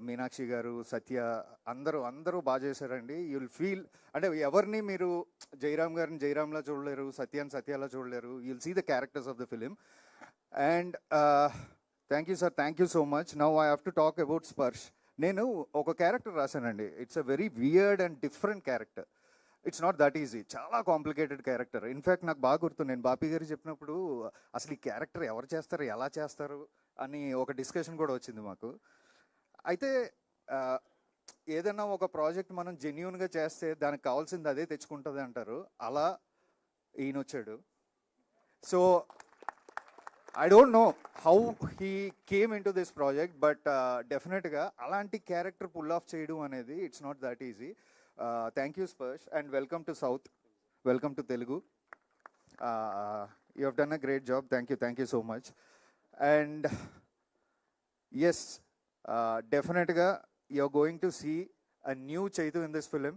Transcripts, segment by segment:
మీనాక్షి గారు, సత్య, అందరూ అందరూ బాగా చేశారండి. యుల్ ఫీల్ అంటే ఎవరిని మీరు జయరామ్ గారిని జయరామ్లా చూడలేరు, సత్యాన్ని సత్యాలా చూడలేరు. You'll see the characters of the film. And thank you sir, thank you so much. Now I have to talk about Sparsh. నేను ఒక క్యారెక్టర్ రాశానండి. It's a very weird and different character. It's not that easy, చాలా complicated character. In fact నాకు బాగా గుర్తు, నేను బాపీ గారు చెప్పినప్పుడు అసలు ఈ క్యారెక్టర్ ఎవరు చేస్తారు, ఎలా చేస్తారు అని ఒక డిస్కషన్ కూడా వచ్చింది మాకు. అయితే ఏదైనా ఒక ప్రాజెక్ట్ మనం జెన్యూన్గా చేస్తే దానికి కావాల్సింది అదే తెచ్చుకుంటుంది అంటారు. అలా ఈయన వచ్చాడు. So I don't know how he came in to this project, but డెఫినెట్గా అలాంటి క్యారెక్టర్ పుల్ ఆఫ్ చేయడం అనేది it's not that easy. Thank you Sparsh, and welcome to south, welcome to Telugu. You have done a great job. Thank you so much. And yes, డెఫినెట్గా you are going to see a new Chaitu in this film.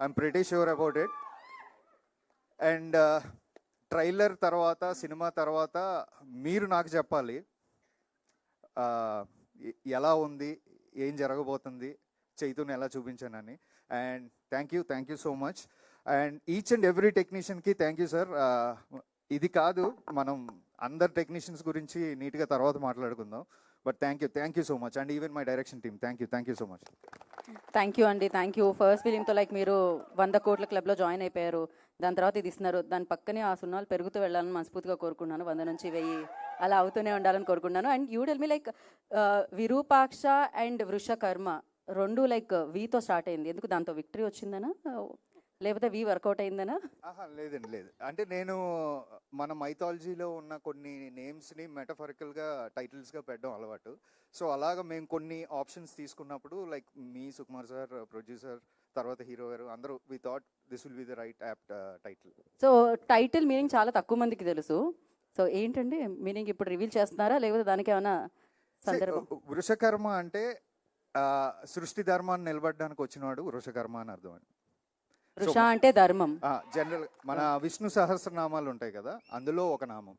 I'm pretty sure about it. And trailer తర్వాత, cinema తర్వాత మీరు నాకు చెప్పాలి ఎలా ఉంది, ఏం జరగబోతుంది, చైతుని ఎలా చూపించానని. And thank you so much. And each and every టెక్నీషియన్కి థ్యాంక్ యూ సార్. ఇది కాదు, మనం అందరు టెక్నీషియన్స్ గురించి నీట్గా తర్వాత మాట్లాడుకుందాం. But thank you so much. And even my direction team thank you so much. Thank you అండి, థ్యాంక్ యూ. ఫస్ట్ ఫిలింతో లైక్ మీరు 100 కోట్ల క్లబ్లో జాయిన్ అయిపోయారు. దాని తర్వాత ఇది ఇస్తున్నారు. దాని పక్కనే ఆ సున్నాలు పెరుగుతూ వెళ్ళాలని మనస్ఫూర్తిగా కోరుకున్నాను. 100 నుంచి 1000 అలా అవుతూనే ఉండాలని కోరుకున్నాను. And you tell me like Virupaksha and Vrushakarma రెండు లైక్ వీతో స్టార్ట్ అయింది. ఎందుకు దాంతో విక్టరీ వచ్చిందనా, లేకపోతే వి వర్కౌట్ అయిందనా? లేదండి, లేదు. అంటే నేను మన మైథాలజీలో ఉన్న కొన్ని నేమ్స్ని మెటఫరికల్గా టైటిల్స్గా పెట్టడం అలవాటు. సో అలాగా మేము కొన్ని ఆప్షన్స్ తీసుకున్నప్పుడు like me, Sukumar sir, producer, తర్వాత హీరో గారు అందరూ we thought this will be the right apt title. So title meaning చాలా తక్కువ మందికి తెలుసు. సో ఏంటండి మీనింగ్ ఇప్పుడు రివీల్ చేస్తున్నారా, లేకపోతే దానికి ఏమైనా సందర్భం? వృషకర్మ అంటే సృష్టి ధర్మాన్ని నిలబడడానికి వచ్చినవాడు వృషకర్మ అని అర్థం అండి. వృష అంటే ధర్మం. జనరల్ మన విష్ణు సహస్రనామాలు ఉంటాయి కదా, అందులో ఒక నామం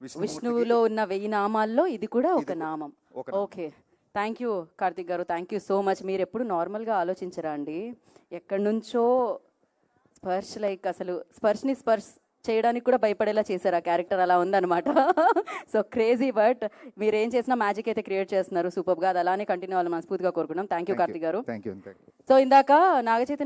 విష్ణువులో ఉన్న 1000 నామాల్లో ఇది కూడా ఒక నామం. ఓకే, థ్యాంక్ యూ కార్తిక్ గారు, థ్యాంక్ యూ సో మచ్. మీరు ఎప్పుడు నార్మల్గా ఆలోచించరా అండి? ఎక్కడి నుంచో స్పర్శ్ లైక్ అసలు స్పర్శ్ని స్పర్శ్ చేయడానికి కూడా భయపడేలా చేశారు. ఆ క్యారెక్టర్ అలా ఉందన్నమాట. సో క్రేజీ, బట్ మీరు ఏం చేసినా మ్యాజిక్ అయితే క్రియేట్ చేస్తున్నారు. సూపర్గా, అది అలానే కంటిన్యూ అవ్వాలని మనస్ఫూర్తిగా కోరుకున్నాం. థ్యాంక్ యూ కార్తిక్ గారు. Thank you. సో ఇందాక నాగచైతన్య